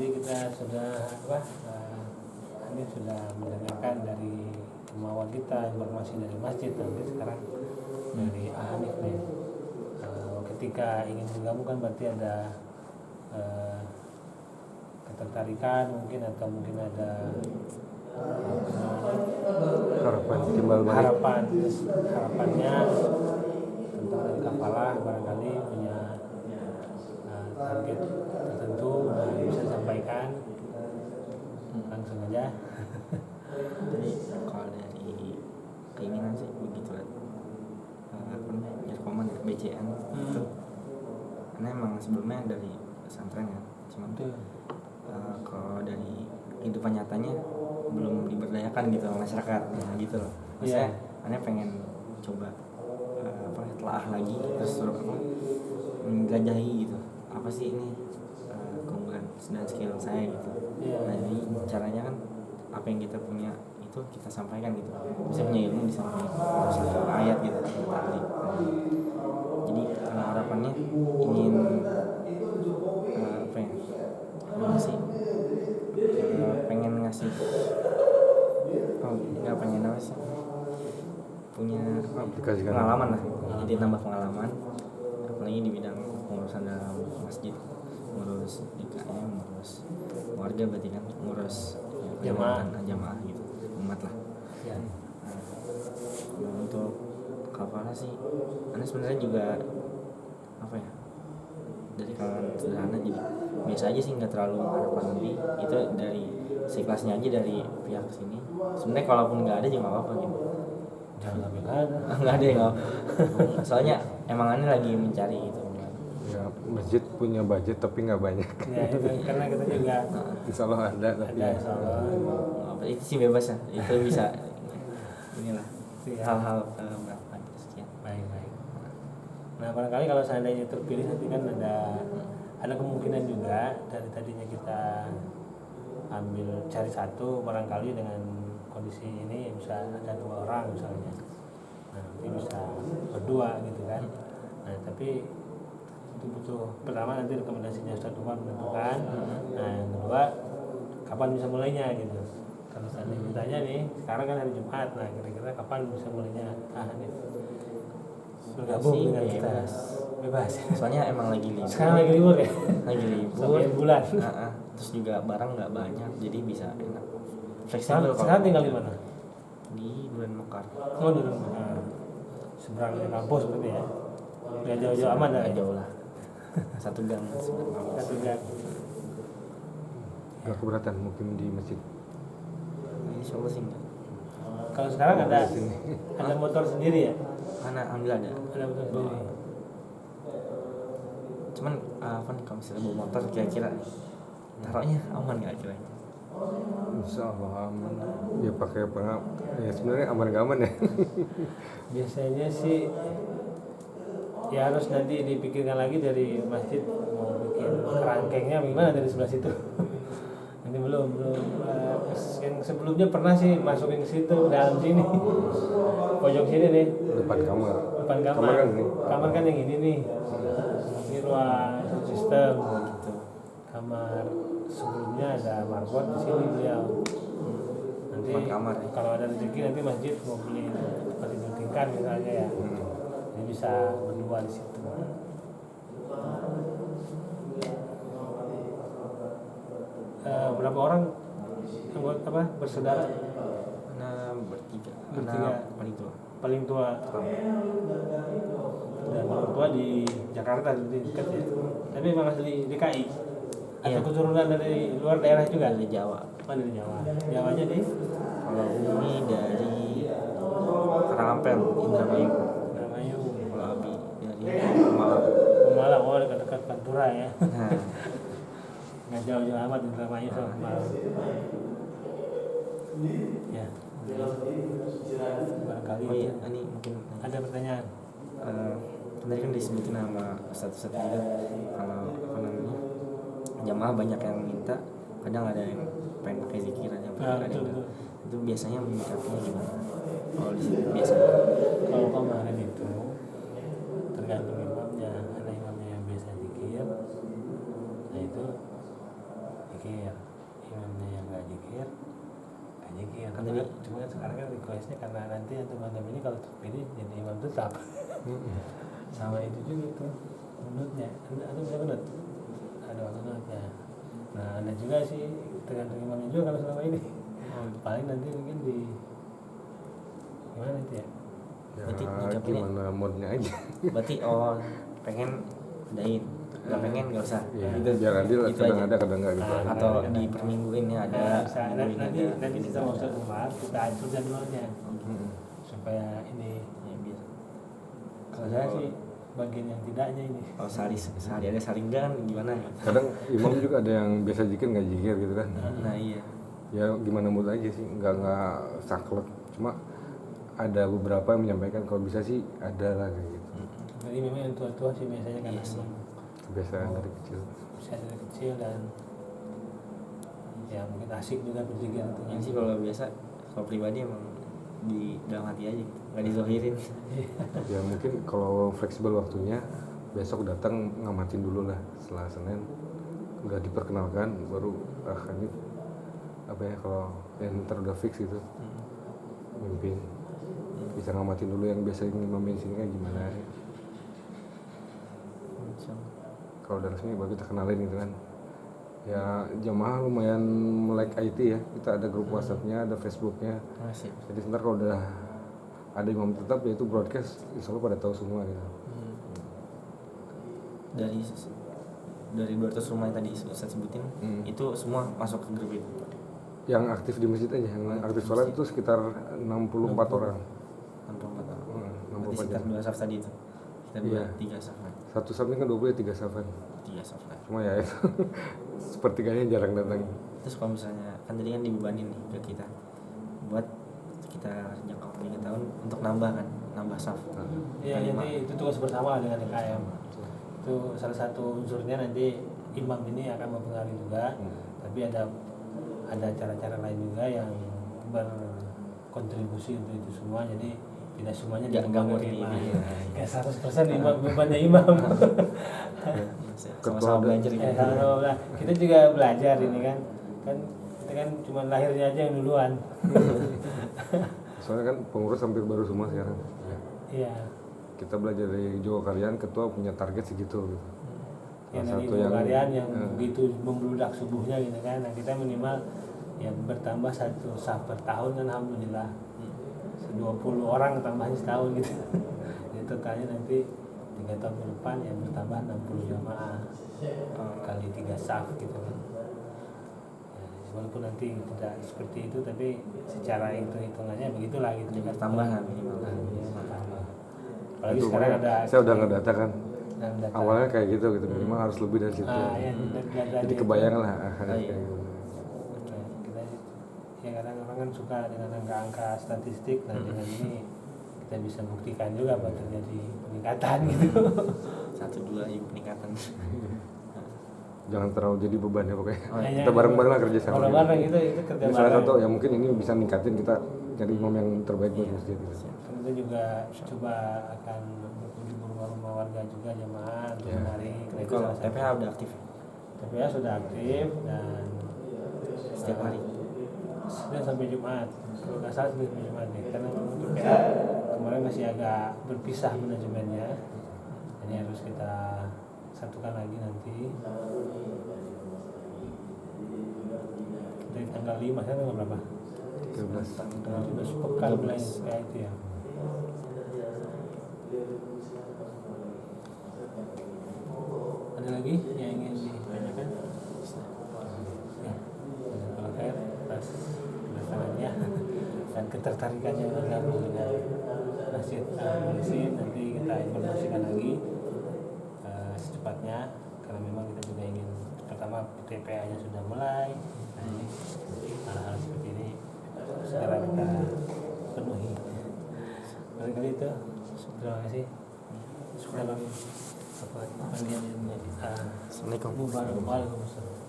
tadi kita sudah ini sudah mendengarkan dari kemauan kita, informasi dari masjid. Nanti sekarang dari Hanif nih, ketika ingin bergabung kan berarti ada ketertarikan mungkin, atau mungkin ada harapan timbal balik. harapannya tentang dari kafalah barangkali punya target tertentu, bisa disampaikan langsung aja. Jadi kalau dari keinginan sih begitu lah, Irkoman BCN itu karena emang sebelumnya dari pesantren ya, cuman kalau dari kehidupan nyatanya belum diberdayakan gitu sama masyarakat ya, gitu loh. Maksudnya aneh pengen coba telah lagi, terus menjelajahi gitu apa sih ini keunggulan dan skill saya gitu. Nah jadi caranya kan apa yang kita punya itu kita sampaikan gitu, bisa punya ilmu disampaikan satu ayat gitu tadi. Jadi harapannya ingin pengen ngasih nggak pengen apa sih, punya pengalaman lah, jadi nambah pengalaman apalagi di bidang pengurusan dalam masjid, ngurus DKM, ngurus warga, berarti kan ngurus jamaah gitu, umat lah ya. Nah, untuk kafalah sih Anda sebenarnya juga apa ya, dari kalangan sederhana, jadi biasa aja sih, nggak terlalu harapan lebih, itu dari seikhlasnya aja dari pihak sini. Sebenarnya kalaupun nggak ada juga nggak apa-apa gitu, nggak ada ya, soalnya emang Anda lagi mencari gitu ya. Masjid punya budget tapi nggak banyak ya, itu karena kita juga insya Allah ada tapi apa itu sih bebas ya, itu bisa inilah hal-hal berapa sekian. Baik. Nah barangkali kalau seandainya terpilih nanti kan ada kemungkinan juga dari tadinya kita ambil cari satu, barangkali dengan kondisi ini bisa ada 2 orang misalnya, nah nanti bisa berdua gitu kan. Nah tapi itu butuh, pertama nanti rekomendasinya Ustaz Umar menentukan. Nah yang kedua kapan bisa mulainya gitu. Kalau seandainya ditanya nih, sekarang kan hari Jumat, nah kira-kira kapan bisa mulainya nih bergabung dengan kita? Bebas. Soalnya emang lagi libur. Sekarang lagi libur ya? Lagi libur. Sampai bulan. Terus juga barang nggak banyak, jadi bisa enak. Fleksibel. Sekarang tinggal di mana? Di Duren Mekar. Oh, di Duren Mekar. Seberang dari kampus berarti ya? Nggak jauh-jauh aman lah. Nggak jauh lah. Satu gang. Gak keberatan mungkin di masjid. Insya Allah sih. Kalau sekarang ada motor sendiri ya? Mana alhamdulillah ada. Ada motor sendiri. Cuman apa nih kalau misalnya bawa motor kira-kira taruhnya aman nggak kira-kira? Insya Allah aman. Ya pakai ya sebenarnya aman gak aman ya. Biasanya sih ya harus nanti dipikirkan lagi dari masjid mau bikin kerangkengnya gimana dari sebelah situ. Ini belum yang sebelumnya pernah sih masukin ke situ dalam sini, pojok sini nih. Depan kamar kan yang ini nih. Ini ruang sistem gitu. Kamar sebelumnya ada marbot di sini beliau. Nanti kamar, kalau ada rezeki nanti masjid mau beli tempat tidur tingkat misalnya ya. Ini bisa berdua di situ. Berapa orang anggota bersaudara? Bertiga. Paling tua. Dan orang tua di Jakarta di dekat ya. Tapi memang asli DKI. Atau keturunan dari luar daerah juga? Dari Jawa. Dari Jawa. Jawanya di? Kalau Umi dari Karangampel, Indramayu. Kalau Abi dari Pemalang. Oh, dekat-dekat Pantura ya. Nggak jauh-jauh amat Indramayu sama Pemalang. Ya. Barangkali ini mungkin ada pertanyaan. Tadi kan disebutin nama Ustaz juga, kalau apa namanya jamaah banyak yang minta, kadang ada yang pengen pakai zikiran, yang itu biasanya menyikapinya gimana? Kalau di sini biasanya kalau kemarin itu tergantung imamnya, ada imamnya yang biasa zikir, nah itu jikir, imamnya yang nggak jikir. Kan tadi Cuma sekarang kan requestnya karena nanti yang teman-teman ini kalau terpilih jadi imam tetap. Sama itu juga tuh menurutnya ada bisa menurut ada menurutnya. Nah ada juga sih tergantung imamnya juga kalau selama ini. Paling nanti mungkin di gimana itu ya? Ya Berarti ucapinnya- gimana moodnya aja. berarti pengen adain, nggak pengen nggak usah. Ya, Gitu. biar adil, Gitu kadang aja. ada kadang enggak gitu. Nah, Atau di per minggu ini ada, Nah, minggu ini nanti ada. nanti kita mau Ustaz Umar kita atur jadwalnya Mm-mm. supaya ini. Ya, biasa. Kalau saya sih bagian yang tidaknya ini. Kalau sehari ada saling enggak kan gimana? Kadang imam juga ada yang biasa jikir nggak jikir gitu kan. Nah iya. Ya gimana mood aja sih, nggak saklek. Cuma ada beberapa yang menyampaikan kalau bisa sih ada lah kayak gitu. Jadi memang yang tua-tua sih biasanya kan Iya sih. memang Kebiasaan dari kecil. usia dari kecil dan ya mungkin asik juga berzikir itu. Yang sih kalau biasa, kalau pribadi emang di dalam hati aja, nggak dizohirin. Ya mungkin kalau fleksibel waktunya besok datang ngamatin dulu lah setelah Senin udah diperkenalkan baru ini apa ya kalau yang ntar udah fix gitu mimpin bisa ngamatin dulu yang biasa ngamatin sini kan gimana ya. Kalau udah resmi baru kita kenalin gitu kan ya. Jamaah lumayan melek IT ya, kita ada grup WhatsApp-nya, ada Facebook-nya. Masih. Jadi sebentar kalau udah ada imam tetap yaitu broadcast insya Allah pada tahu semua gitu. Dari 200 rumah yang tadi Ustaz sebutin, itu semua masuk ke grup itu. Yang aktif di masjid aja, yang aktif sholat itu sekitar 64 orang. 64 orang. Hmm, Berarti 64 sekitar jam. 2 saf tadi itu. Kita Iya. buat 3 saf kan. Satu safnya kan 20 ya 3 safan. 3 saf kan. Cuma ya itu sepertiganya jarang datang. Terus kalau misalnya kan tadi kan dibebanin nih ke kita buat kita jangka waktu 3 tahun untuk nambah saf. Ya nanti itu tugas bersama dengan DKM. Itu salah satu unsurnya nanti imam ini akan mempengaruhi juga. Tapi ada cara-cara lain juga yang berkontribusi untuk itu semua. Jadi tidak semuanya Nggak dibebankan murni imam. ini. Nggak 100% imam bebannya imam. Sama-sama belajar gitu. Sama-sama belajar. Kita juga belajar ini kan kita kan cuma lahirnya aja yang duluan. Soalnya kan pengurus hampir baru semua sekarang. Iya. Kita belajar dari Joko Karyan, ketua punya target segitu gitu. Yang Salah dari satu kalian yang begitu membludak subuhnya gitu kan. Nah, kita minimal ya bertambah 1 saf per tahun kan alhamdulillah. 20 orang tambahnya setahun gitu. Jadi totalnya nanti 3 tahun ke depan ya bertambah 60 jamaah kali 3 saf gitu kan. Ya, walaupun nanti tidak seperti itu tapi secara hitung-hitungannya begitulah gitu. Ada tambahan minimal. Nah, ya, tambah. Apalagi Itu sekarang makanya ada saya udah ngedata kan. dan data. Awalnya kayak gitu minimal harus lebih dari situ. Ya, Jadi kebayang lah kayak iya. gitu. Kita ya kadang orang kan suka dengan angka-angka statistik. Nah dengan ini kita bisa buktikan juga bahwa terjadi peningkatan gitu. 1-2 yuk peningkatan. Jangan terlalu jadi beban ya pokoknya. Oh, iya. Kita bareng-bareng lah kerja sama. Bareng-bareng itu kerja Ini salah bareng. satu ya mungkin ini bisa ningkatin kita cari imam yang terbaik buat masjid gitu. Kita juga coba akan berkunjung ke rumah-rumah warga juga jamaah untuk Ya. menarik. Nah, itu Kalau salah satu. TPH udah aktif TPA sudah aktif dan setiap hari. Senin sampai Jumat. Kalau nggak salah Senin sampai Jumat nih. Karena untuk TPA kemarin masih agak berpisah manajemennya. Jadi harus kita satukan lagi nanti. Dari tanggal 5 kan tanggal berapa? 13. Tanggal 13 pekan mulai kayak itu ya. Ada lagi yang ingin ditanyakan? Ya. Kalau saya atas kedatangannya dan ketertarikannya bergabung dengan Masjid Al-Muhsin, nanti kita informasikan lagi secepatnya karena memang kita juga ingin pertama TPA-nya sudah mulai. Nah, ini hal-hal seperti ini segera kita penuhi. Barangkali itu. Terima kasih. Dalam apa panggilan ini. Assalamualaikum. Waalaikumsalam.